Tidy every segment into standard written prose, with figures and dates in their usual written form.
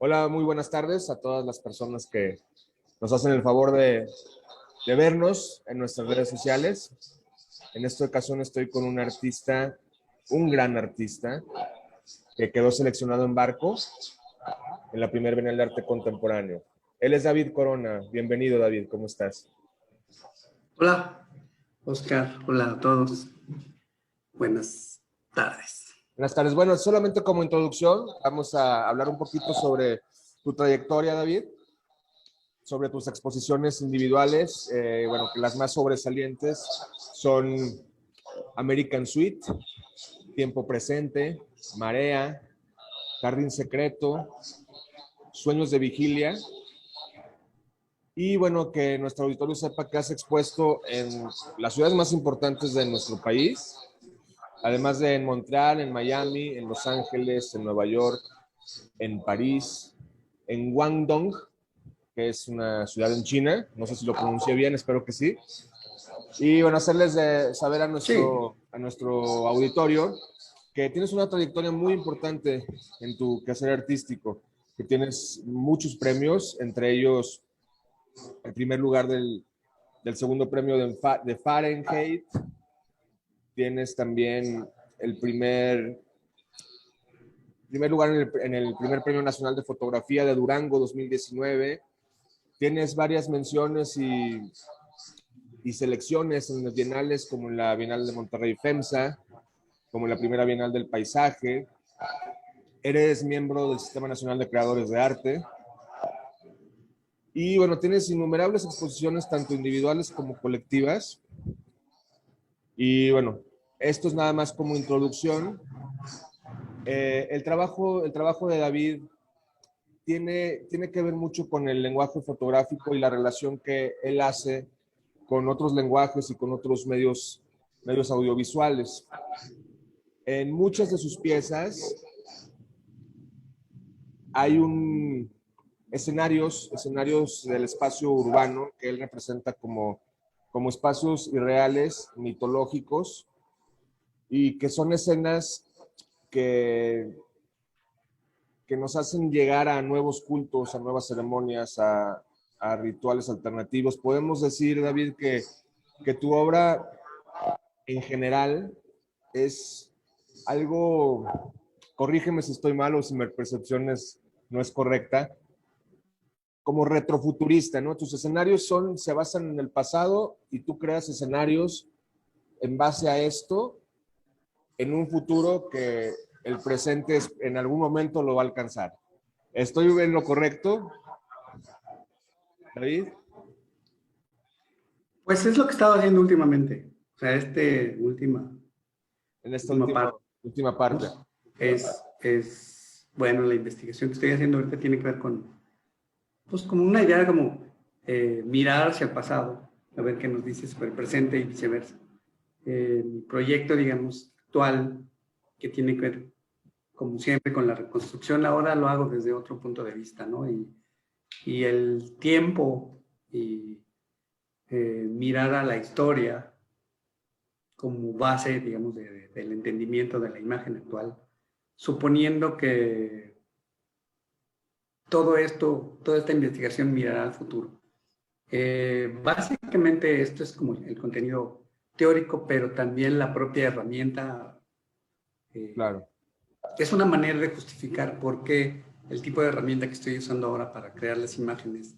Hola, muy buenas tardes a todas las personas que nos hacen el favor de vernos en nuestras redes sociales. En esta ocasión estoy con un artista, un gran artista, que quedó seleccionado en Barco en la primera Bienal de Arte Contemporáneo. Él es David Corona. Bienvenido, David, ¿cómo estás? Hola, Oscar. Hola a todos. Buenas tardes. Buenas tardes. Bueno, solamente como introducción, vamos a hablar un poquito sobre tu trayectoria, David, sobre tus exposiciones individuales. Bueno, que las más sobresalientes son American Suite, Tiempo Presente, Marea, Jardín Secreto, Sueños de Vigilia. Y bueno, que nuestro auditorio sepa que has expuesto en las ciudades más importantes de nuestro país, además de en Montreal, en Miami, en Los Ángeles, en Nueva York, en París, en Guangdong, que es una ciudad en China, no sé si lo pronuncié bien, espero que sí. Y bueno, hacerles saber a nuestro auditorio que tienes una trayectoria muy importante en tu quehacer artístico, que tienes muchos premios, entre ellos el primer lugar del segundo premio de Fahrenheit, tienes también el primer lugar en el primer premio nacional de fotografía de Durango 2019, tienes varias menciones y selecciones en las bienales como en la Bienal de Monterrey FEMSA, como en la primera Bienal del Paisaje, eres miembro del Sistema Nacional de Creadores de Arte, y bueno, tienes innumerables exposiciones tanto individuales como colectivas. Y bueno, esto es nada más como introducción. El trabajo de David tiene que ver mucho con el lenguaje fotográfico y la relación que él hace con otros lenguajes y con otros medios audiovisuales. En muchas de sus piezas hay escenarios del espacio urbano que él representa como espacios irreales, mitológicos, y que son escenas que nos hacen llegar a nuevos cultos, a nuevas ceremonias, a rituales alternativos. Podemos decir, David, que tu obra en general es algo, corrígeme si estoy mal o si mi percepción no es correcta, como retrofuturista, ¿no? Tus escenarios se basan en el pasado y tú creas escenarios en base a esto en un futuro que el presente en algún momento lo va a alcanzar. ¿Estoy en lo correcto, David? Pues es lo que he estado haciendo últimamente. O sea, En esta última parte. Bueno, la investigación que estoy haciendo ahorita tiene que ver pues como una idea como mirar hacia el pasado, a ver qué nos dice sobre el presente y viceversa. Mi proyecto, digamos, actual, que tiene que ver, como siempre, con la reconstrucción, ahora lo hago desde otro punto de vista, ¿no? Y el tiempo y mirar a la historia como base, digamos, del entendimiento de la imagen actual, suponiendo que toda esta investigación mirará al futuro. Básicamente esto es como el contenido teórico, pero también la propia herramienta. Claro. Es una manera de justificar por qué el tipo de herramienta que estoy usando ahora para crear las imágenes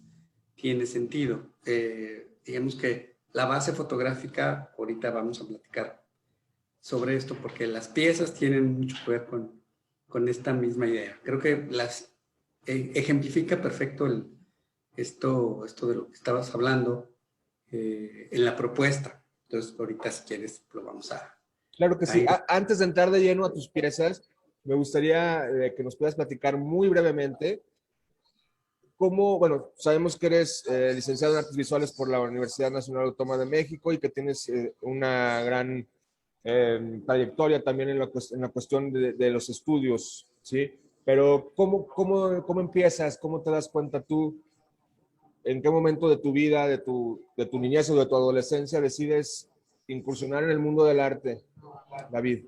tiene sentido. Digamos que la base fotográfica, ahorita vamos a platicar sobre esto, porque las piezas tienen mucho que ver con esta misma idea. Creo que ejemplifica perfecto esto de lo que estabas hablando en la propuesta. Entonces, ahorita si quieres lo vamos a... Claro que sí. Antes de entrar de lleno a tus piezas, me gustaría que nos puedas platicar muy brevemente cómo, bueno, sabemos que eres licenciado en Artes Visuales por la Universidad Nacional Autónoma de México y que tienes una gran trayectoria también en la cuestión de los estudios, ¿sí? Pero ¿cómo empiezas? ¿Cómo te das cuenta tú? ¿En qué momento de tu vida, de tu niñez o de tu adolescencia decides incursionar en el mundo del arte, David?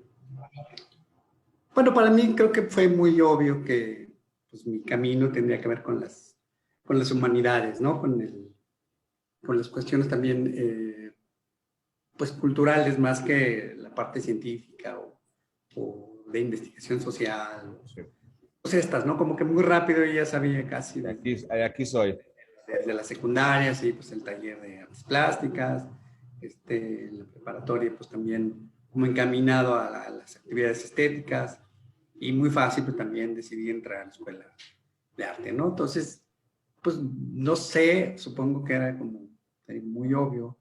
Bueno, para mí creo que fue muy obvio que pues mi camino tendría que ver con las humanidades, ¿no? Con las cuestiones también, pues culturales más que la parte científica o de investigación social. Sí. Pues estas, ¿no? Como que muy rápido yo ya sabía casi Aquí soy. desde la secundaria, sí, pues el taller de artes plásticas, en la preparatoria, pues también como encaminado a las actividades estéticas y muy fácil pues también decidí entrar a la escuela de arte, ¿no? Entonces, pues no sé, supongo que era como muy obvio,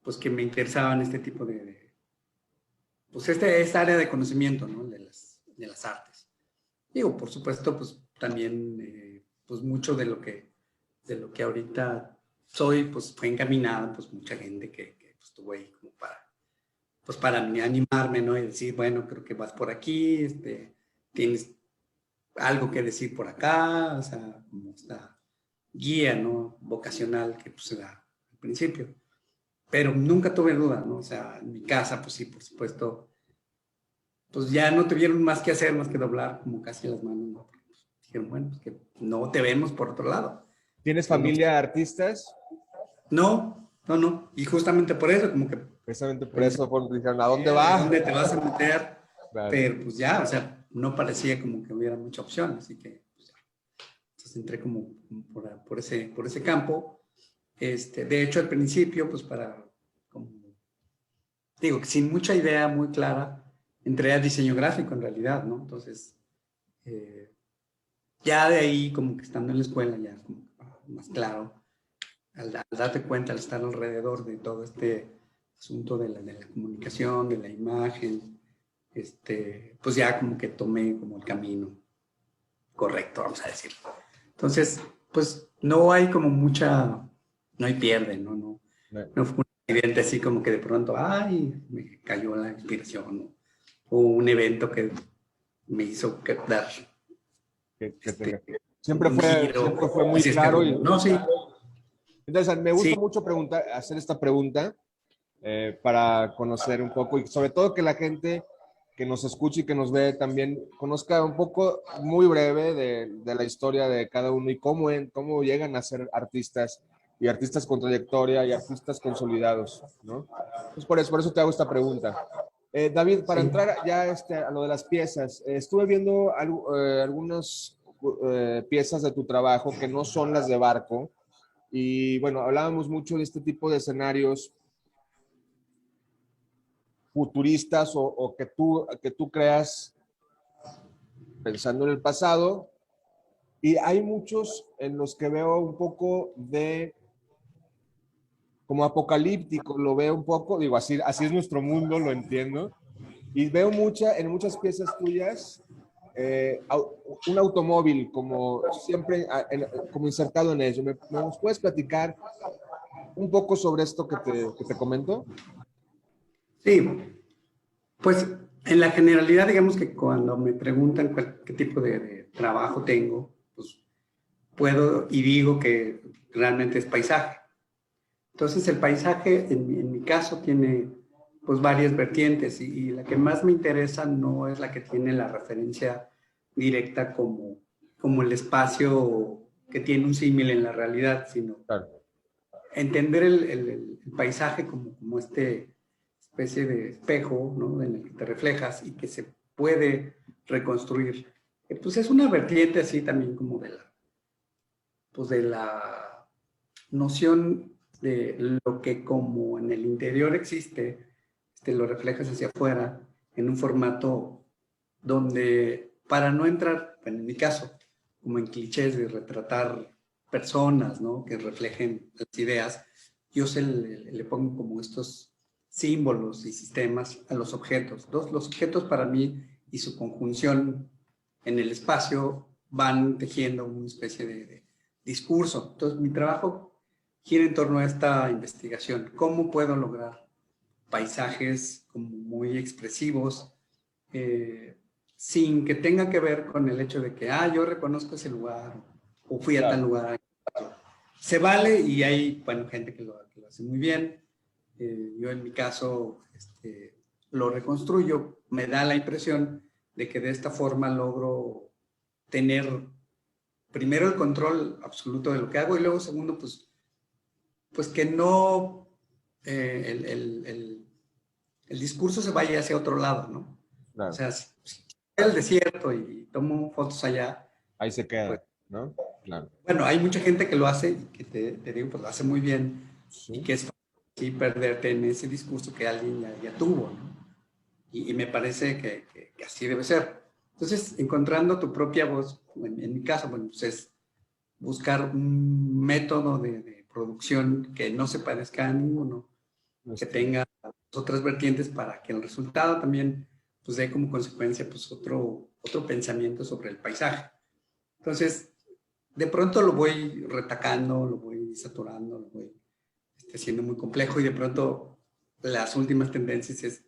pues que me interesaban este tipo pues esta área de conocimiento, ¿no? De las artes. Digo, por supuesto, pues también, pues mucho de lo que ahorita soy, pues fue encaminado, pues mucha gente que pues, estuvo ahí como para animarme, ¿no? Y decir, bueno, creo que vas por aquí, tienes algo que decir por acá, o sea, como esta guía, ¿no? Vocacional que pues se da al principio. Pero nunca tuve duda, ¿no? O sea, en mi casa, pues sí, por supuesto, pues ya no tuvieron más que hacer, más que doblar como casi las manos, ¿no? Porque, pues, dijeron, bueno, pues que no te vemos por otro lado. ¿Tienes Pues, familia de artistas? no, no, no. Y justamente por eso, como que Precisamente por pensé, eso dijeron, ¿a dónde ¿de va? dónde te vas a meter? Claro. Pero pues ya, o sea, no parecía como que hubiera mucha opción, así que pues, ya. Entonces entré como por ese campo. De hecho, al principio, pues como, digo, que sin mucha idea muy clara, entré a diseño gráfico en realidad, ¿no? Entonces, eh, ya de ahí, como que estando en la escuela, ya como más claro, al darte cuenta, al estar alrededor de todo este asunto de la comunicación, de la imagen, pues ya como que tomé como el camino correcto, vamos a decirlo. Entonces, pues no hay como no hay pierde, ¿no? No fue un accidente así como que de pronto, ay, me cayó la inspiración, ¿no? O un evento que me hizo dar Siempre un fue, giro siempre fue muy hacia este claro. rumbo. No, sí, Entonces, me gusta sí, mucho hacer esta pregunta para conocer un poco y sobre todo que la gente que nos escuche y que nos ve también conozca un poco muy breve de la historia de cada uno y cómo llegan a ser artistas y artistas con trayectoria y artistas consolidados, ¿no? Entonces, por eso te hago esta pregunta. David, para sí. entrar ya a lo de las piezas, estuve viendo algunas piezas de tu trabajo que no son las de Barco y bueno, hablábamos mucho de este tipo de escenarios futuristas o que tú creas pensando en el pasado. Y hay muchos en los que veo un poco de como apocalíptico, lo veo un poco, digo, así es nuestro mundo, lo entiendo. Y veo en muchas piezas tuyas eh, un automóvil como siempre, como insertado en ello. ¿Nos puedes platicar un poco sobre esto que te comento? Sí, pues en la generalidad, digamos que cuando me preguntan qué tipo de trabajo tengo, pues puedo y digo que realmente es paisaje. Entonces el paisaje en mi caso tiene pues varias vertientes y la que más me interesa no es la que tiene la referencia directa como el espacio que tiene un símil en la realidad, sino Claro. entender el paisaje como especie de espejo, ¿no? En el que te reflejas y que se puede reconstruir. Pues es una vertiente así también como de la noción de lo que como en el interior existe, lo reflejas hacia afuera en un formato donde para no entrar, bueno, en mi caso, como en clichés de retratar personas, ¿no? Que reflejen las ideas, yo le pongo como estos símbolos y sistemas a los objetos. Los objetos para mí y su conjunción en el espacio van tejiendo una especie de discurso. Entonces, mi trabajo gira en torno a esta investigación. ¿Cómo puedo lograr paisajes como muy expresivos, sin que tenga que ver con el hecho de que, yo reconozco ese lugar o fui a tal Claro. lugar? Se vale y hay, bueno, gente que lo hace muy bien. Yo en mi caso lo reconstruyo. Me da la impresión de que de esta forma logro tener primero el control absoluto de lo que hago y luego segundo, pues que no el discurso se vaya hacia otro lado, ¿no? Claro. O sea, si voy al desierto y tomo fotos allá, Ahí se queda, pues, ¿no? Claro. bueno, hay mucha gente que lo hace y que te digo, pues lo hace muy bien Sí. y que es fácil perderte en ese discurso que alguien ya tuvo, ¿no? Y me parece que así debe ser. Entonces, encontrando tu propia voz, en mi caso, bueno, pues es buscar un método de producción que no se parezca a ninguno, que tenga otras vertientes para que el resultado también pues dé como consecuencia pues otro pensamiento sobre el paisaje. Entonces, de pronto lo voy retacando, lo voy saturando, lo voy haciendo muy complejo y de pronto las últimas tendencias es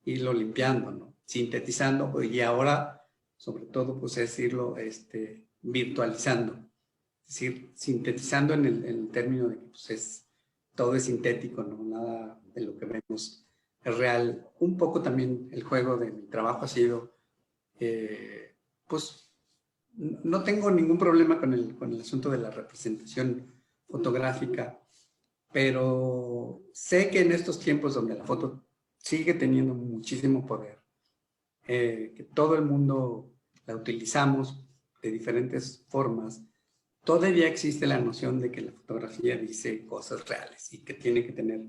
irlo limpiando, ¿no? Sintetizando y ahora, sobre todo, pues es irlo virtualizando. Es decir, sintetizando en el término de que pues todo es sintético, ¿no? Nada de lo que vemos es real. Un poco también el juego de mi trabajo ha sido, pues, no tengo ningún problema con el asunto de la representación fotográfica, pero sé que en estos tiempos donde la foto sigue teniendo muchísimo poder, que todo el mundo la utilizamos de diferentes formas, todavía existe la noción de que la fotografía dice cosas reales y que tiene que tener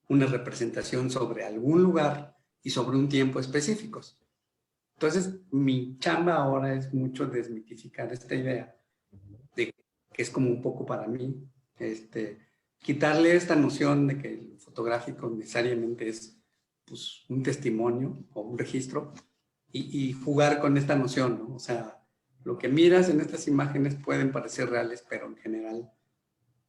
una representación sobre algún lugar y sobre un tiempo específicos. Entonces, mi chamba ahora es mucho desmitificar esta idea de que es como un poco para mí, quitarle esta noción de que el fotográfico necesariamente es pues, un testimonio o un registro y jugar con esta noción, ¿no? O sea, lo que miras en estas imágenes pueden parecer reales, pero en general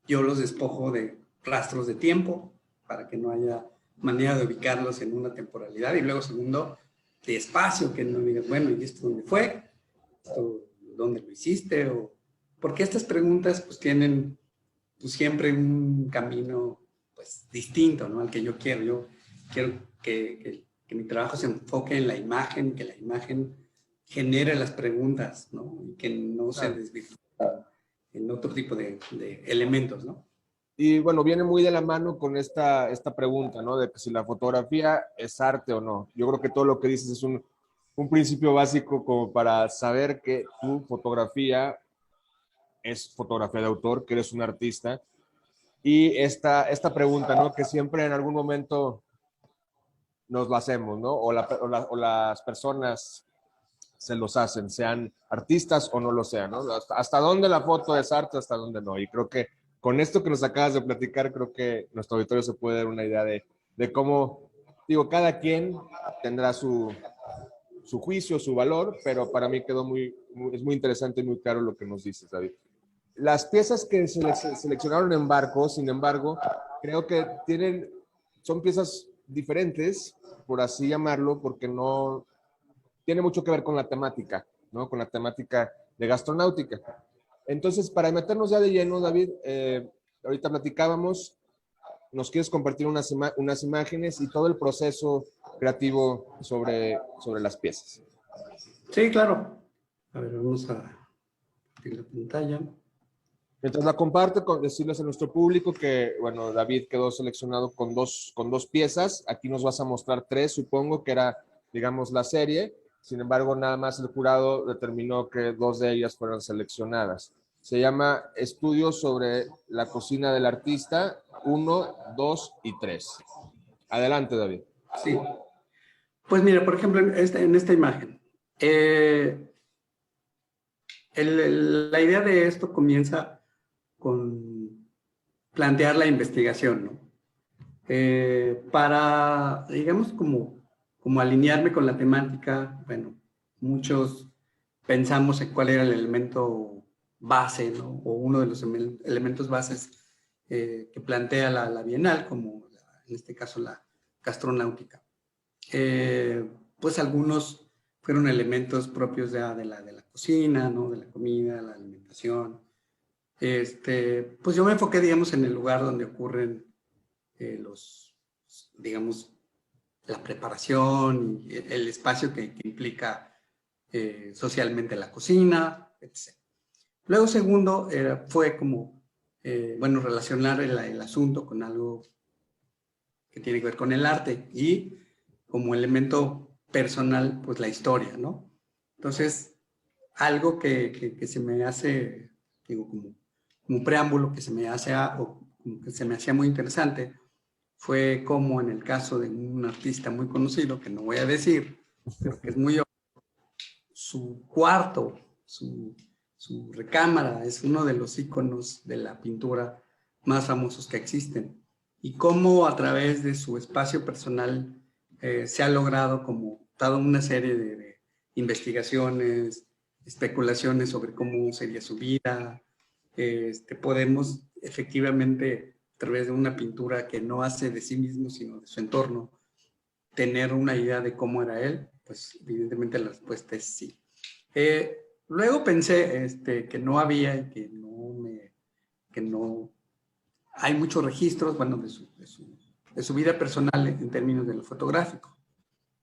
yo los despojo de rastros de tiempo para que no haya manera de ubicarlos en una temporalidad y luego segundo, de espacio, que no digas, bueno, ¿y esto dónde fue? ¿Esto dónde lo hiciste? Porque estas preguntas pues tienen pues, siempre un camino pues distinto, ¿no? Al que yo quiero. Yo quiero que mi trabajo se enfoque en la imagen, que la imagen genere las preguntas, ¿no? Y que no se desvirtúe en otro tipo de elementos, ¿no? Y bueno, viene muy de la mano con esta pregunta, ¿no? De que si la fotografía es arte o no. Yo creo que todo lo que dices es un principio básico como para saber que tu fotografía es fotografía de autor, que eres un artista. Y esta pregunta, ¿no? Que siempre en algún momento nos lo hacemos, ¿no? O las personas se los hacen, sean artistas o no lo sean, ¿no? Hasta dónde la foto es arte, hasta dónde no. Y creo que con esto que nos acabas de platicar, creo que nuestro auditorio se puede dar una idea de cómo, digo, cada quien tendrá su juicio, su valor, pero para mí quedó es muy interesante y muy claro lo que nos dices, David. Las piezas que se seleccionaron en barco, sin embargo, creo que son piezas diferentes, por así llamarlo, porque no tiene mucho que ver con la temática, ¿no? Con la temática de gastronáutica. Entonces, para meternos ya de lleno, David, ahorita platicábamos, nos quieres compartir unas imágenes y todo el proceso creativo sobre las piezas. Sí, claro. A ver, vamos a abrir la pantalla. Mientras la comparte, decirles a nuestro público que, bueno, David quedó seleccionado con dos piezas. Aquí nos vas a mostrar tres, supongo que era, digamos, la serie. Sin embargo, nada más el jurado determinó que dos de ellas fueron seleccionadas. Se llama Estudios sobre la cocina del artista 1, 2 y 3. Adelante, David. Sí. Pues mira, por ejemplo, en esta imagen, la idea de esto comienza con plantear la investigación, ¿no? Para, digamos, como alinearme con la temática, bueno, muchos pensamos en cuál era el elemento base, ¿no? O uno de los elementos bases que plantea la Bienal, como en este caso la gastronáutica. Pues algunos fueron elementos propios de la cocina, ¿no? De la comida, la alimentación. Pues yo me enfoqué, digamos, en el lugar donde ocurren digamos, la preparación, el espacio que implica socialmente la cocina, etc. Luego, segundo, fue como, bueno, relacionar el asunto con algo que tiene que ver con el arte y como elemento personal, pues la historia, ¿no? Entonces, algo que se me hace, digo, como un preámbulo que se me hace, o que se me hacía muy interesante, fue como en el caso de un artista muy conocido, que no voy a decir, pero que es muy... Su cuarto, su recámara, es uno de los íconos de la pintura más famosos que existen. Y cómo a través de su espacio personal se ha logrado como toda una serie de investigaciones, especulaciones sobre cómo sería su vida. Podemos efectivamente, a través de una pintura que no hace de sí mismo, sino de su entorno, tener una idea de cómo era él. Pues evidentemente la respuesta es sí. Luego pensé que no había y que no hay muchos registros, bueno, de su vida personal en términos de lo fotográfico.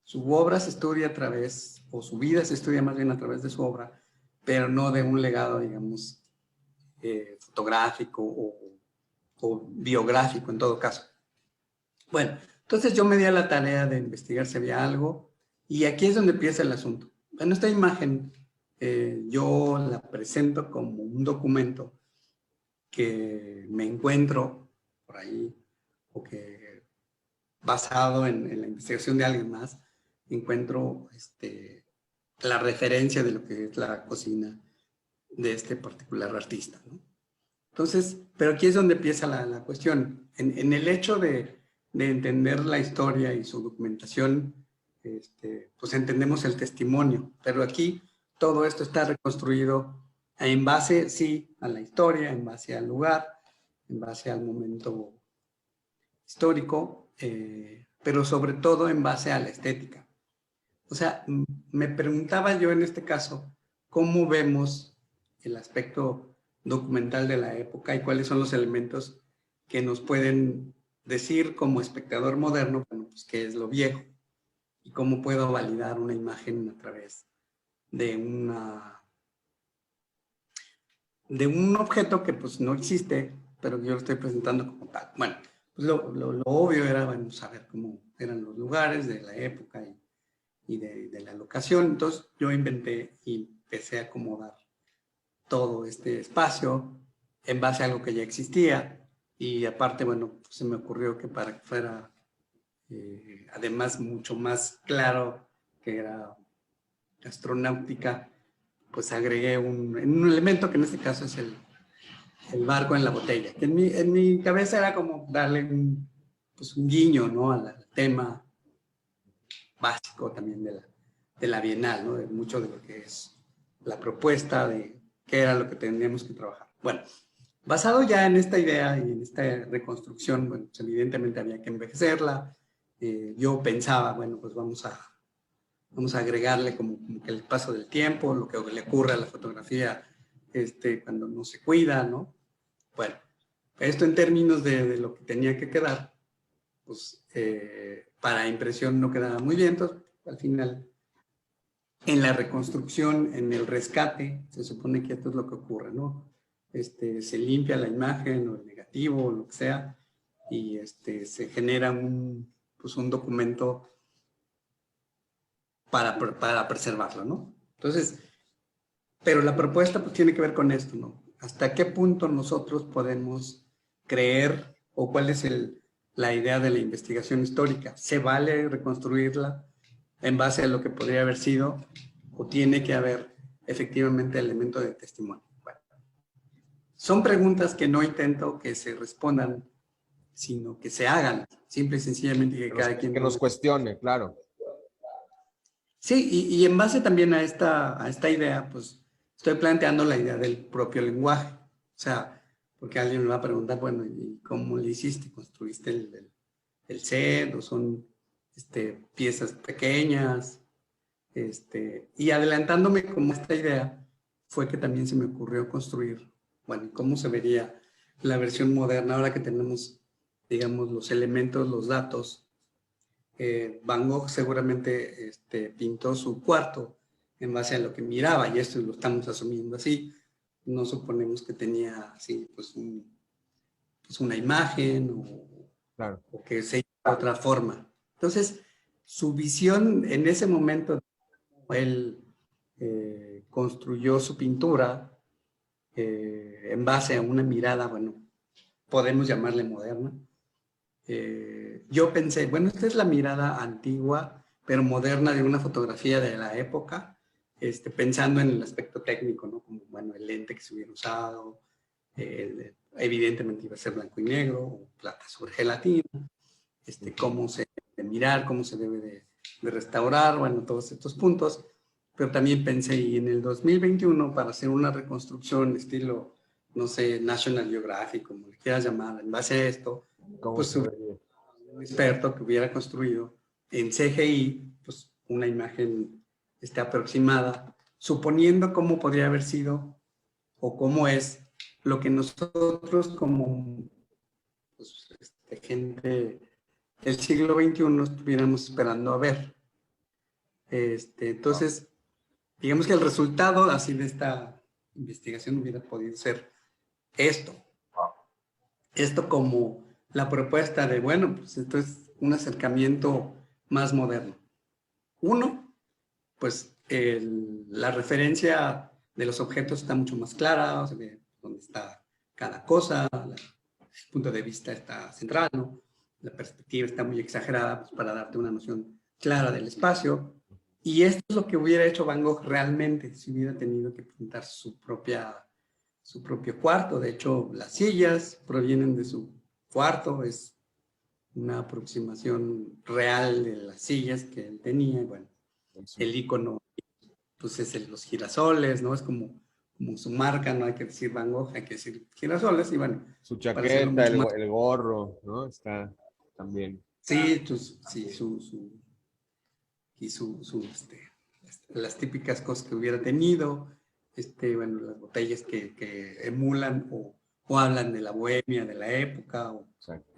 Su obra se estudia a través, o su vida se estudia más bien a través de su obra, pero no de un legado, digamos, fotográfico o biográfico en todo caso. Bueno, entonces yo me di a la tarea de investigar si había algo, y aquí es donde empieza el asunto. En esta imagen yo la presento como un documento que me encuentro por ahí, o que basado en la investigación de alguien más, encuentro la referencia de lo que es la cocina de este particular artista, ¿no? Entonces, pero aquí es donde empieza la cuestión. En el hecho de entender la historia y su documentación, pues entendemos el testimonio, pero aquí todo esto está reconstruido en base, sí, a la historia, en base al lugar, en base al momento histórico, pero sobre todo en base a la estética. O sea, me preguntaba yo en este caso, ¿cómo vemos el aspecto documental de la época y cuáles son los elementos que nos pueden decir como espectador moderno, bueno, pues qué es lo viejo y cómo puedo validar una imagen a través de de un objeto que pues no existe, pero yo lo estoy presentando como tal? Bueno, pues lo obvio era, bueno, saber cómo eran los lugares de la época y de la locación. Entonces yo inventé y empecé a acomodar todo este espacio en base a algo que ya existía, y aparte, bueno, pues se me ocurrió que para que fuera además mucho más claro que era astronáutica, pues agregué un elemento que en este caso es el barco en la botella, que en mi cabeza era como darle pues un guiño, ¿no?, al tema básico también de la Bienal, ¿no?, de mucho de lo que es la propuesta de qué era lo que tendríamos que trabajar. Bueno, basado ya en esta idea y en esta reconstrucción, bueno, pues evidentemente había que envejecerla. Yo pensaba, bueno, pues vamos a agregarle como que el paso del tiempo, lo que le ocurre a la fotografía cuando no se cuida, ¿no? Bueno, esto en términos de lo que tenía que quedar, pues para impresión no quedaba muy bien. Entonces, al final, en la reconstrucción, en el rescate, se supone que esto es lo que ocurre, ¿no? Se limpia la imagen o el negativo o lo que sea, y se genera pues un documento para preservarlo, ¿no? Entonces, pero la propuesta pues tiene que ver con esto, ¿no? ¿Hasta qué punto nosotros podemos creer, o cuál es la idea de la investigación histórica? ¿Se vale reconstruirla en base a lo que podría haber sido, o tiene que haber efectivamente elemento de testimonio? Bueno, son preguntas que no intento que se respondan, sino que se hagan, simple y sencillamente, que cada quien... Que nos cuestione, claro. Sí, y en base también a esta idea, pues estoy planteando la idea del propio lenguaje. O sea, porque alguien me va a preguntar, bueno, ¿y cómo le hiciste? ¿Construiste el set, o son piezas pequeñas? Y adelantándome como esta idea, fue que también se me ocurrió construir, bueno, cómo se vería la versión moderna ahora que tenemos, digamos, los elementos, los datos. Van Gogh seguramente pintó su cuarto en base a lo que miraba, y esto lo estamos asumiendo así. No suponemos que tenía así, pues, pues una imagen Claro. o que se hizo de otra forma. Entonces, su visión en ese momento, él construyó su pintura en base a una mirada, bueno, podemos llamarle moderna. Yo pensé, bueno, esta es la mirada antigua, pero moderna de una fotografía de la época, pensando en el aspecto técnico, ¿no? Como, bueno, el lente que se hubiera usado, evidentemente iba a ser blanco y negro, o plata sobre gelatina, cómo se debe mirar, cómo se debe de restaurar, bueno, todos estos puntos. Pero también pensé, y en el 2021, para hacer una reconstrucción estilo, no sé, National Geographic, como le quieras llamar, en base a esto, ¿Cómo pues se vería? un experto que hubiera construido en CGI, pues una imagen aproximada, suponiendo cómo podría haber sido o cómo es lo que nosotros como pues, gente del siglo XXI estuviéramos esperando a ver. Entonces, digamos que el resultado así de esta investigación hubiera podido ser esto. Esto como la propuesta de, bueno, pues esto es un acercamiento más moderno. Uno, pues la referencia de los objetos está mucho más clara, se ve dónde está cada cosa, el punto de vista está central, ¿no? La perspectiva está muy exagerada pues, para darte una noción clara del espacio. Y esto es lo que hubiera hecho Van Gogh realmente si hubiera tenido que pintar su propio cuarto. De hecho, las sillas provienen de su cuarto, es una aproximación real de las sillas que él tenía. Bueno, el icono pues es los girasoles, ¿no? Es como su marca, no hay que decir Van Gogh, hay que decir girasoles, y bueno, Su para hacerlo chaqueta, mucho más. el gorro, ¿no? Está también. Sí, sí, las típicas cosas que hubiera tenido, bueno, las botellas que emulan o hablan de la bohemia de la época o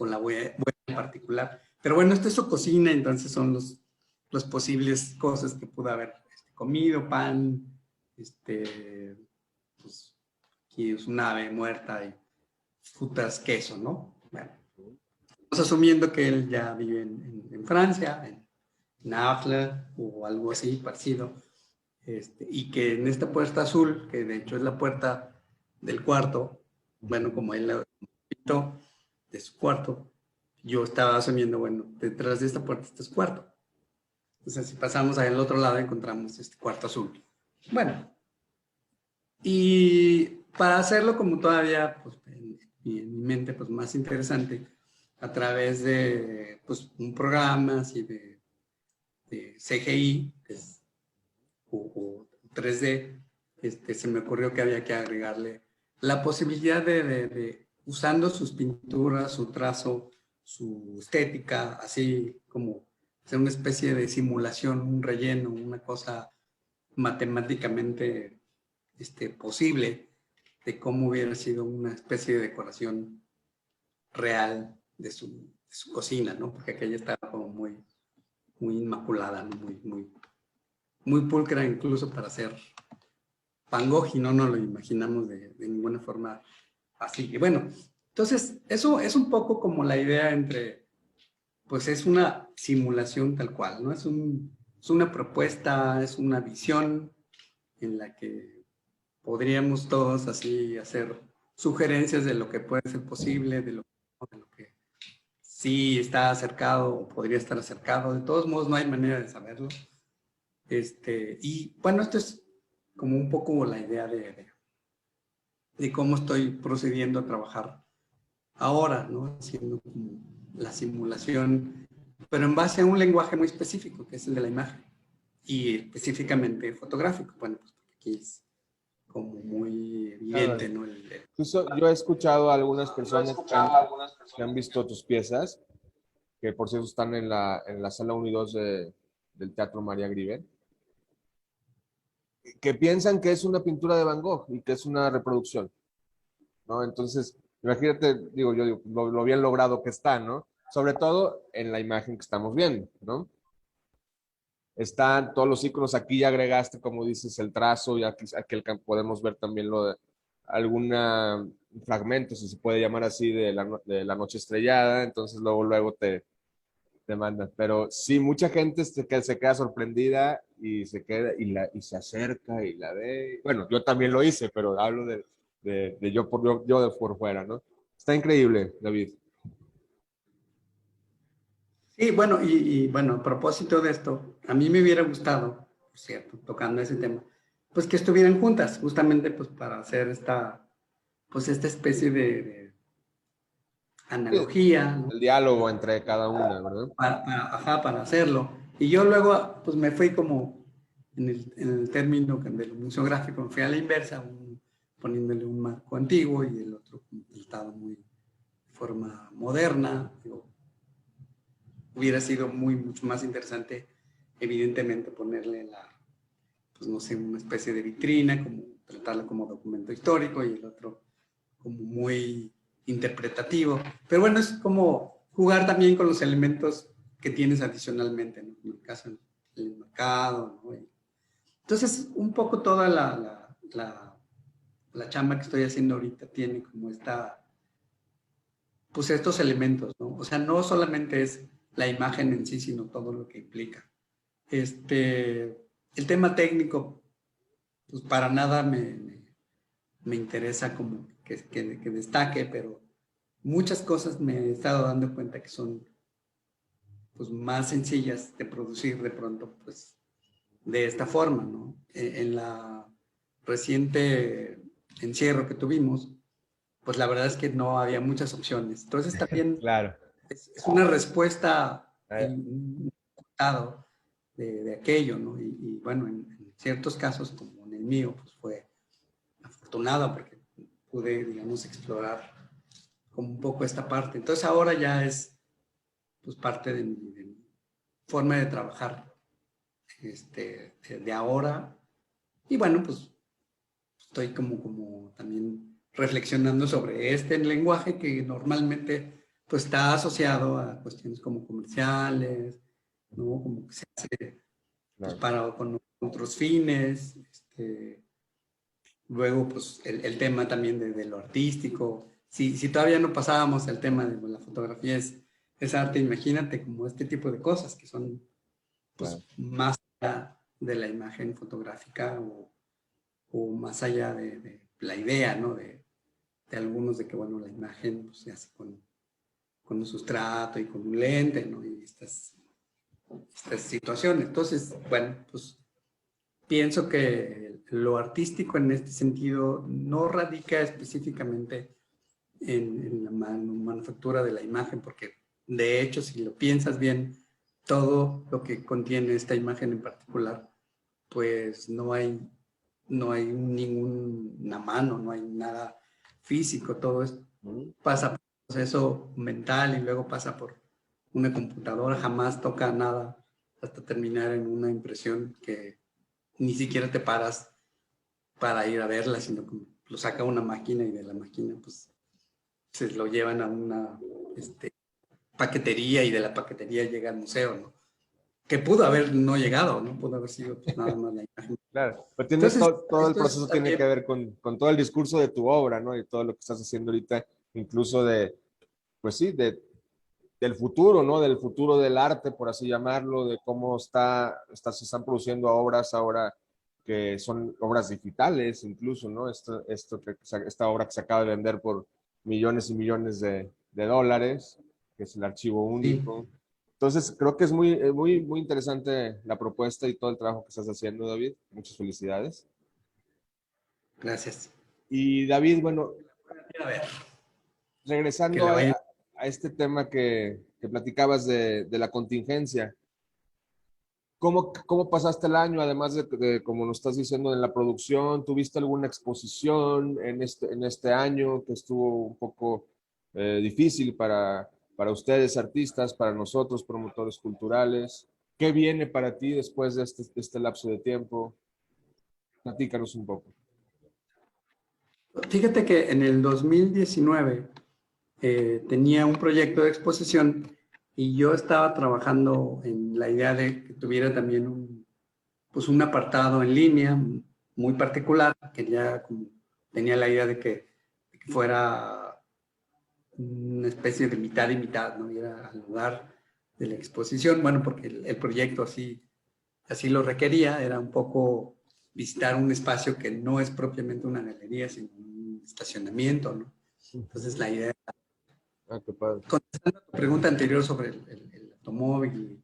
la bohemia en particular. Pero bueno, esta es su cocina, entonces son los posibles cosas que pudo haber comido, pan, pues aquí es un ave muerta y frutas, queso, ¿no? Bueno, estamos asumiendo que él ya vive en Francia, en Nafla o algo así parecido, y que en esta puerta azul, que de hecho es la puerta del cuarto, bueno, como él la pintó de su cuarto, yo estaba asumiendo, bueno, detrás de esta puerta está su cuarto. Entonces, si pasamos al otro lado, encontramos este cuarto azul. Bueno, y para hacerlo como todavía, pues, en mi mente, pues más interesante, a través de pues, un programa así de CGI, o 3D, se me ocurrió que había que agregarle la posibilidad usando sus pinturas, su trazo, su estética, así como hacer una especie de simulación, un relleno, una cosa matemáticamente posible de cómo hubiera sido una especie de decoración real de su cocina, ¿no? Porque aquella estaba como muy inmaculada, ¿no? Muy pulcra incluso para ser Van Gogh y no nos lo imaginamos de ninguna forma así. Y bueno, entonces eso es un poco como la idea pues es una simulación tal cual, ¿no? Es una propuesta, es una visión en la que podríamos todos así hacer sugerencias de lo que puede ser posible, de lo que sí está acercado o podría estar acercado. De todos modos, no hay manera de saberlo. Y bueno, esto es como un poco la idea de cómo estoy procediendo a trabajar ahora, ¿no? Haciendo como la simulación, pero en base a un lenguaje muy específico, que es el de la imagen, y específicamente fotográfico. Bueno, pues aquí es como muy evidente, ¿no? Incluso yo he escuchado a algunas personas que han visto tus piezas, que por cierto están en la sala 1 y 2 del Teatro María Grieber, que piensan que es una pintura de Van Gogh y que es una reproducción, ¿no? Entonces, imagínate, yo digo, lo bien logrado que está, ¿no? Sobre todo en la imagen que estamos viendo, ¿no? están todos los iconos. Aquí ya agregaste, como dices, el trazo, y aquí podemos ver también lo de alguna fragmento, si se puede llamar así, de la noche estrellada. Entonces luego te mandan. Pero sí, mucha gente que se queda sorprendida y se queda y se acerca y la ve. Bueno, yo también lo hice, pero hablo de yo de por fuera, ¿no? Está increíble, David. Sí, bueno, bueno, a propósito de esto, a mí me hubiera gustado, por cierto, tocando ese tema, pues que estuvieran juntas, justamente pues para hacer pues esta especie de analogía, ¿no? El diálogo entre cada una, ¿verdad? Ajá, para hacerlo. Y yo luego, pues me fui como en el término del museográfico, me fui a la inversa, poniéndole un marco antiguo y el otro pintado muy de forma moderna. Digo, hubiera sido mucho más interesante, evidentemente, ponerle pues no sé, una especie de vitrina, como tratarla como documento histórico y el otro como muy interpretativo. Pero bueno, es como jugar también con los elementos que tienes adicionalmente, ¿no? En el caso del mercado, ¿no? Entonces, un poco toda la chamba que estoy haciendo ahorita tiene como pues estos elementos, ¿no? O sea, no solamente es la imagen en sí, sino todo lo que implica. El tema técnico, pues para nada me interesa como que destaque, pero muchas cosas me he estado dando cuenta que son pues más sencillas de producir de pronto, pues de esta forma, ¿no? En la reciente encierro que tuvimos, pues la verdad es que no había muchas opciones. Entonces también Claro. es una respuesta y Eh, un resultado de aquello, ¿no? Y bueno, en ciertos casos, como en el mío, pues fue afortunado porque pude, digamos, explorar como un poco esta parte. Entonces ahora ya es pues parte de mi forma de trabajar de ahora. Y bueno, pues estoy como también reflexionando sobre este lenguaje que normalmente pues está asociado a cuestiones como comerciales, ¿no? Como que se hace pues, claro. con otros fines. Luego, pues el tema también de lo artístico. Si todavía no pasábamos el tema de la fotografía es arte, imagínate como este tipo de cosas que son pues Claro. más allá de la imagen fotográfica o más allá de la idea, ¿no? De algunos de que, bueno, la imagen pues, se hace con un sustrato y con un lente, ¿no? Y estas situaciones. Entonces, bueno, pues pienso que lo artístico en este sentido no radica específicamente en la manufactura de la imagen, porque de hecho, si lo piensas bien, todo lo que contiene esta imagen en particular, pues no hay ninguna mano, no hay nada físico, todo esto pasa por un proceso mental y luego pasa por una computadora, jamás toca nada hasta terminar en una impresión que ni siquiera te paras para ir a verla, sino que lo saca una máquina y de la máquina pues se lo llevan a una paquetería y de la paquetería llega al museo, ¿no? Que pudo haber no llegado, ¿no? Pudo haber sido pues, nada más la imagen. Claro, pero Entonces, todo el esto es proceso tiene que también, ver con todo el discurso de tu obra, ¿no? Y todo lo que estás haciendo ahorita, incluso pues sí, del futuro, ¿no? Del futuro del arte, por así llamarlo, de cómo se están produciendo obras ahora que son obras digitales, incluso, ¿no? Esta obra que se acaba de vender por millones y millones de dólares, que es el archivo sí, único. Entonces, creo que es muy interesante la propuesta y todo el trabajo que estás haciendo, David. Muchas felicidades. gracias. Y David, bueno, A ver, que regresando le vayan. a este tema que platicabas de la contingencia, ¿cómo pasaste el año? Además como nos estás diciendo, en la producción, ¿tuviste alguna exposición en este año que estuvo un poco difícil para ustedes, artistas, para nosotros, promotores culturales? ¿Qué viene para ti después de este lapso de tiempo? Platícanos un poco. Fíjate que en el 2019 tenía un proyecto de exposición y yo estaba trabajando en la idea de que tuviera también pues un apartado en línea muy particular. Tenía la idea de que fuera una especie de mitad y mitad, ¿no? Ir al lugar de la exposición, bueno, porque el proyecto así lo requería, era un poco visitar un espacio que no es propiamente una galería, sino un estacionamiento, ¿no? Entonces la idea, Ah, qué padre. contestando a tu pregunta anterior sobre el automóvil,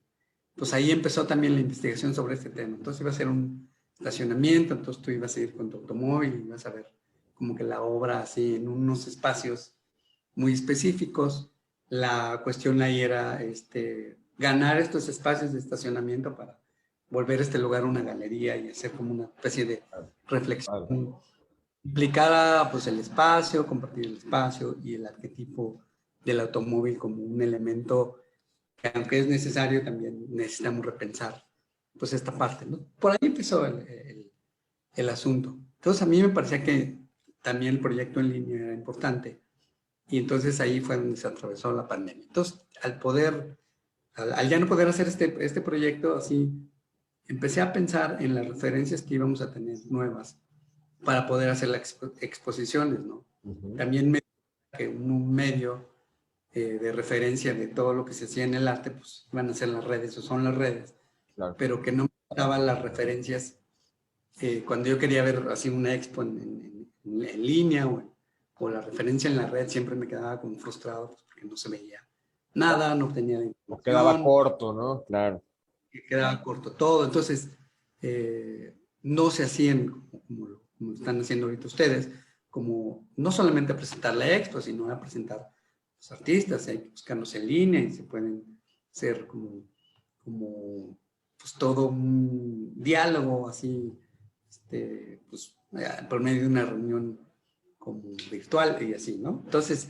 pues ahí empezó también la investigación sobre este tema. Entonces iba a ser un estacionamiento, entonces tú ibas a ir con tu automóvil y ibas a ver como que la obra así en unos espacios muy específicos. La cuestión ahí era ganar estos espacios de estacionamiento para volver este lugar una galería y hacer como una especie de reflexión implicada, pues el espacio, compartir el espacio y el arquetipo del automóvil como un elemento que, aunque es necesario, también necesitamos repensar pues esta parte, ¿no? Por ahí empezó el asunto. Entonces a mí me parecía que también el proyecto en línea era importante y entonces ahí fue donde se atravesó la pandemia. Entonces, al ya no poder hacer este proyecto, así empecé a pensar en las referencias que íbamos a tener nuevas para poder hacer las exposiciones, ¿no? También me que un medio de referencia de todo lo que se hacía en el arte, pues iban a ser las redes o son las redes, Claro. pero que no me daban las referencias cuando yo quería ver así una expo en línea o la referencia en la red, siempre me quedaba como frustrado pues, porque no se veía nada, no tenía la O quedaba información, corto, ¿no? Claro. quedaba corto todo. Entonces, no se hacían como lo están haciendo ahorita ustedes, como no solamente a presentar la expo, sino a presentar los artistas, hay que buscarlos en línea y se pueden hacer como pues todo un diálogo así, pues por medio de una reunión como virtual y así, ¿no? Entonces,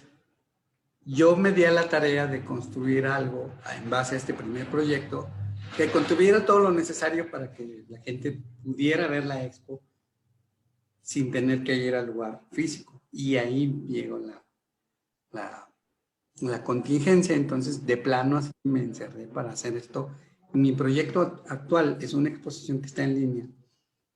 yo me di a la tarea de construir algo en base a este primer proyecto que contuviera todo lo necesario para que la gente pudiera ver la expo sin tener que ir al lugar físico. Y ahí llegó la, la contingencia, entonces de plano así me encerré para hacer esto. Mi proyecto actual es una exposición que está en línea,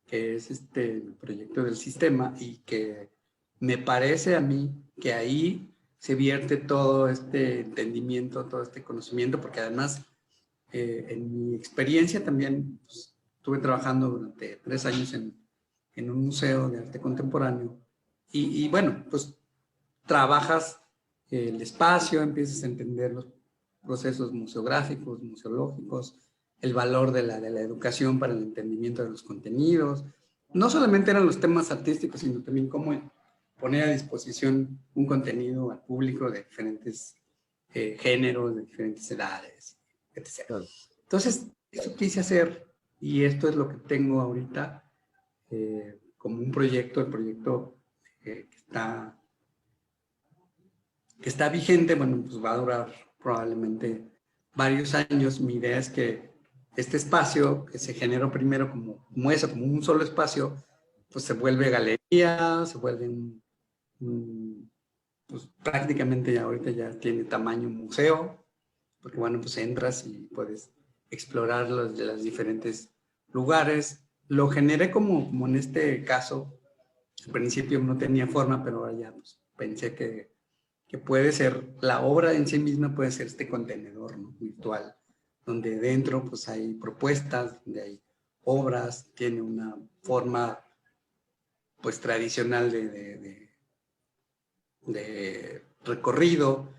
que es el proyecto del sistema y que me parece a mí que ahí se vierte todo este entendimiento, todo este conocimiento, porque además en mi experiencia también pues, estuve trabajando durante 3 años en un museo de arte contemporáneo y bueno, pues trabajas el espacio, empiezas a entender los procesos museográficos, museológicos, el valor de la educación para el entendimiento de los contenidos. No solamente eran los temas artísticos, sino también cómo poner a disposición un contenido al público de diferentes géneros, de diferentes edades, etc. Claro. Entonces, eso quise hacer y esto es lo que tengo ahorita como un proyecto, el proyecto que está vigente, bueno, pues va a durar probablemente varios años. Mi idea es que este espacio que se generó primero como eso, como un solo espacio, pues se vuelve galería, se vuelve pues prácticamente ya ahorita ya tiene tamaño museo, porque bueno, pues entras y puedes explorar los diferentes lugares. Lo generé como en este caso, al principio no tenía forma, pero ahora ya pues, pensé que puede ser, la obra en sí misma puede ser este contenedor, ¿no? Virtual, donde dentro pues hay propuestas, donde hay obras, tiene una forma pues tradicional de recorrido,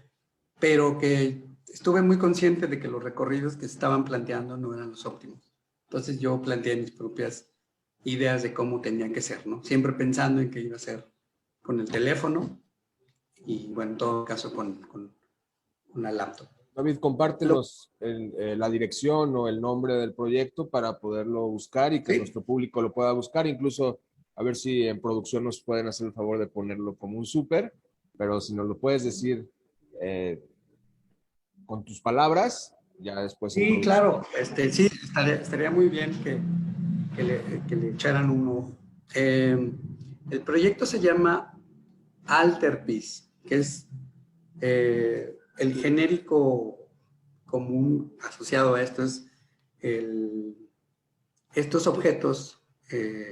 pero que estuve muy consciente de que los recorridos que se estaban planteando no eran los óptimos. Entonces yo planteé mis propias ideas de cómo tenía que ser, ¿no? Siempre pensando en que iba a ser con el teléfono y, bueno, en todo caso con una laptop. David, compártenos la dirección o el nombre del proyecto para poderlo buscar y que ¿Sí? nuestro público lo pueda buscar. Incluso a ver si en producción nos pueden hacer el favor de ponerlo como un súper, pero si nos lo puedes decir con tus palabras, ya después en Sí, producción. claro. Sí, estaría muy bien que le echaran un ojo. El proyecto se llama Alter Peace, que es el genérico común asociado a esto es estos objetos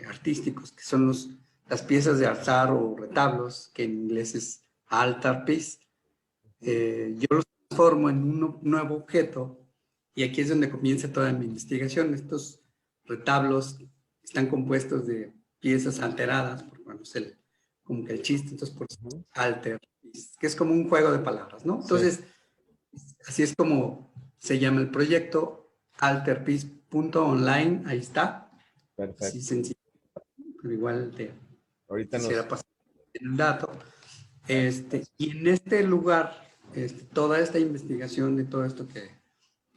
artísticos, que son las piezas de altar o retablos, que en inglés es altarpiece. Yo los transformo en un nuevo objeto y aquí es donde comienza toda mi investigación. Estos retablos están compuestos de piezas alteradas, porque bueno, es como que el chiste, entonces por eso alter, que es como un juego de palabras, ¿no? Entonces, así es como se llama el proyecto, alterpiece.online, ahí está. Perfecto. Así sencillo, pero igual Ahorita quisiera pasar el dato. Y en este lugar, toda esta investigación de todo esto que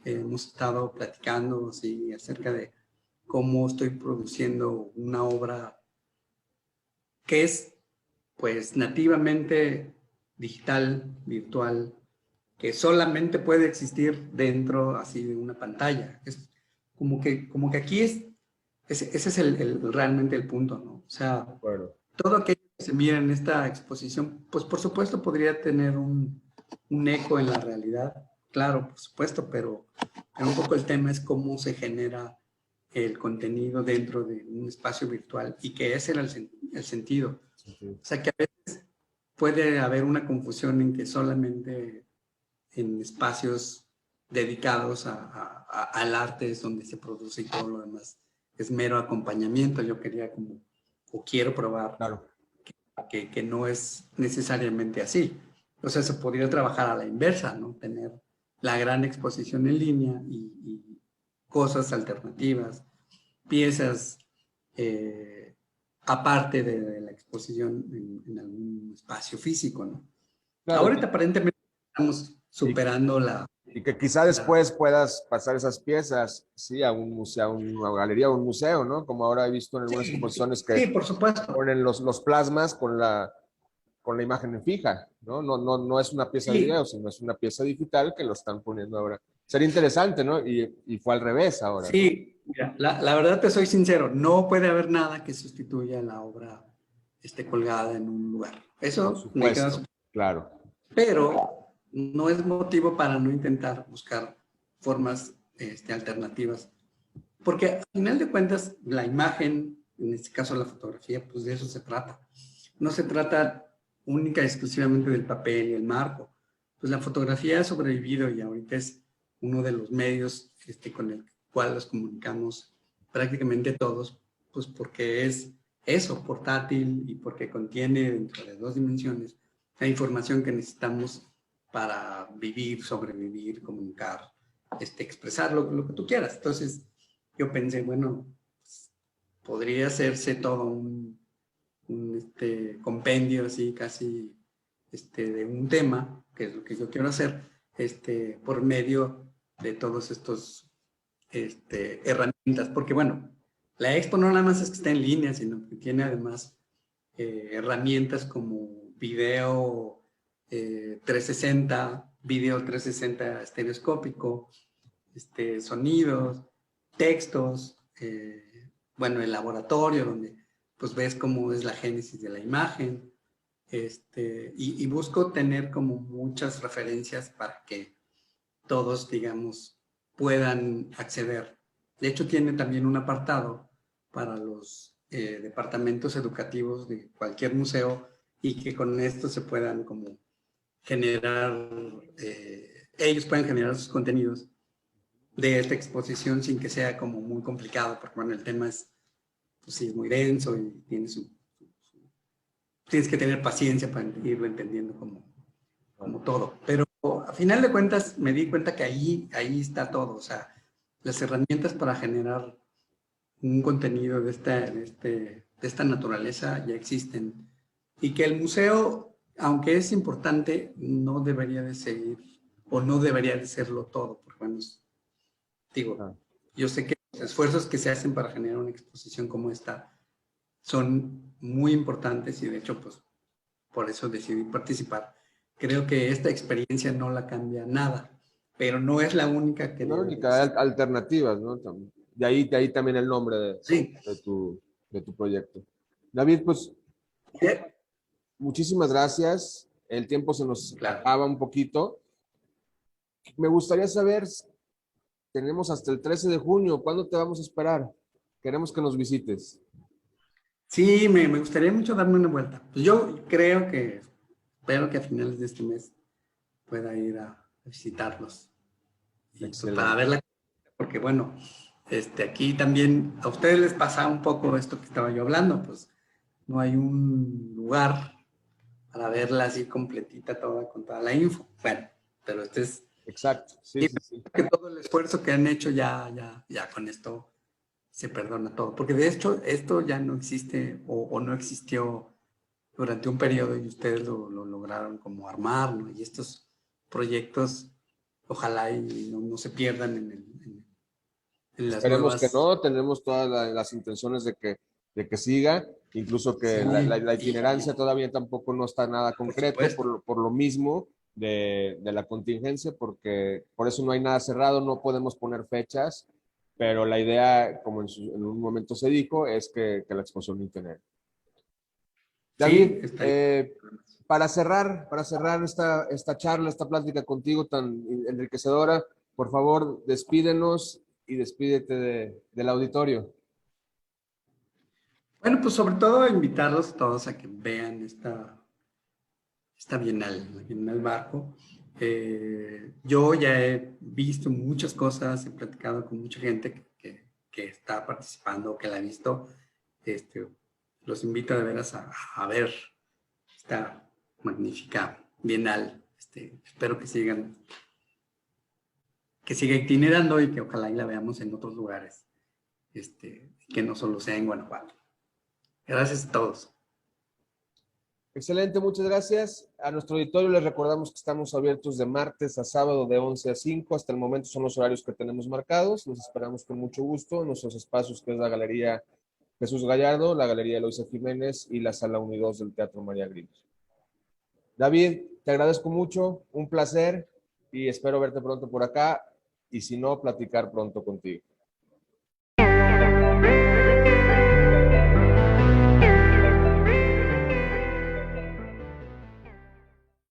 hemos estado platicando, así, acerca de cómo estoy produciendo una obra que es, pues, nativamente digital, virtual, que solamente puede existir dentro, así, de una pantalla. Es como que aquí ese es realmente el punto, ¿no? O sea, todo aquello que se mira en esta exposición, pues por supuesto podría tener un eco en la realidad, claro, por supuesto, pero un poco el tema es cómo se genera el contenido dentro de un espacio virtual y que ese era el sentido. O sea, que a veces puede haber una confusión en que solamente en espacios dedicados al arte es donde se produce y todo lo demás es mero acompañamiento. Yo quería o quiero probar que no es necesariamente así. O sea, se podría trabajar a la inversa, ¿no? Tener la gran exposición en línea y cosas alternativas, piezas aparte de la exposición en algún espacio físico, ¿no? Claro. Ahorita aparentemente estamos superando y que quizá después puedas pasar esas piezas, sí, a un museo, a una galería o un museo, ¿no? Como ahora he visto en algunas exposiciones que sí, por supuesto. ponen los plasmas con la imagen fija, ¿no? No es una pieza de video, sino es una pieza digital que lo están poniendo ahora. Sería interesante, ¿no? Y fue al revés ahora. Sí, mira, la verdad te soy sincero, no puede haber nada que sustituya la obra colgada en un lugar. Eso por supuesto, claro. Pero no es motivo para no intentar buscar formas alternativas. Porque al final de cuentas, la imagen, en este caso la fotografía, pues de eso se trata. No se trata única y exclusivamente del papel y el marco. Pues la fotografía ha sobrevivido y ahorita es uno de los medios con el cual los comunicamos prácticamente todos, pues porque es eso, portátil y porque contiene dentro de 2 dimensiones la información que necesitamos para vivir, sobrevivir, comunicar, expresar lo que tú quieras. Entonces, yo pensé, bueno, pues, podría hacerse todo un compendio así casi de un tema, que es lo que yo quiero hacer, por medio de todos estos herramientas, porque bueno, la expo no nada más es que está en línea, sino que tiene además herramientas como video 360, video 360 estereoscópico, sonidos, textos, bueno, el laboratorio donde pues ves cómo es la génesis de la imagen, y busco tener como muchas referencias para que todos, digamos, puedan acceder. De hecho, tiene también un apartado para los departamentos educativos de cualquier museo y que con esto se puedan como generar, ellos pueden generar sus contenidos de esta exposición sin que sea como muy complicado, porque bueno, el tema es, pues sí, es muy denso y tienes que tener paciencia para irlo entendiendo como todo. Pero a final de cuentas me di cuenta que ahí está todo, o sea, las herramientas para generar un contenido de esta naturaleza ya existen y que el museo, aunque es importante, no debería de seguir o no debería de serlo todo, porque bueno, digo, yo sé que los esfuerzos que se hacen para generar una exposición como esta son muy importantes y de hecho, pues, por eso decidí participar. Creo que esta experiencia no la cambia nada, pero no es la única que No, debe única, de hay ser. alternativas, ¿no? De ahí también el nombre Sí. de tu proyecto. David, pues, muchísimas gracias. El tiempo se nos acaba un poquito. Me gustaría saber, tenemos hasta el 13 de junio, ¿cuándo te vamos a esperar? Queremos que nos visites. Sí, me gustaría mucho darme una vuelta. Pues yo creo que, espero que a finales de este mes pueda ir a visitarlos. Y pues para Excelente. verla, porque bueno, aquí también a ustedes les pasa un poco esto que estaba yo hablando, pues no hay un lugar para verla así completita toda con toda la info. Bueno, pero Exacto, sí, y sí, sí. que todo el esfuerzo que han hecho ya con esto se perdona todo. Porque de hecho esto ya no existe o no existió durante un periodo y ustedes lo lograron como armar, ¿no? Y estos proyectos, ojalá y no se pierdan en las Esperemos que nuevas. no, tenemos todas las intenciones de que siga, incluso Sí, que la itinerancia todavía tampoco no está nada por concreto supuesto. por lo mismo de la contingencia, porque por eso no hay nada cerrado, no podemos poner fechas, pero la idea, como en un momento se dijo, es que la exposición internet. Sí, David, está ahí. para cerrar esta charla, esta plática contigo tan enriquecedora, por favor, despídenos y despídete del auditorio. Bueno, pues sobre todo invitarlos a todos a que vean esta Bienal, la Bienal Barco. Yo ya he visto muchas cosas, he platicado con mucha gente que está participando, que la ha visto. Este, los invito de veras a ver esta magnífica Bienal. Espero que siga itinerando y que ojalá y la veamos en otros lugares, que no solo sea en Guanajuato. Gracias a todos. Excelente, muchas gracias. A nuestro auditorio les recordamos que estamos abiertos de martes a sábado de 11 a 5. Hasta el momento son los horarios que tenemos marcados. Los esperamos con mucho gusto en nuestros espacios, que es la Galería Jesús Gallardo, la Galería Eloisa Jiménez y la Sala 1 y 2 del Teatro María Grilos. David, te agradezco mucho, un placer y espero verte pronto por acá y si no, platicar pronto contigo.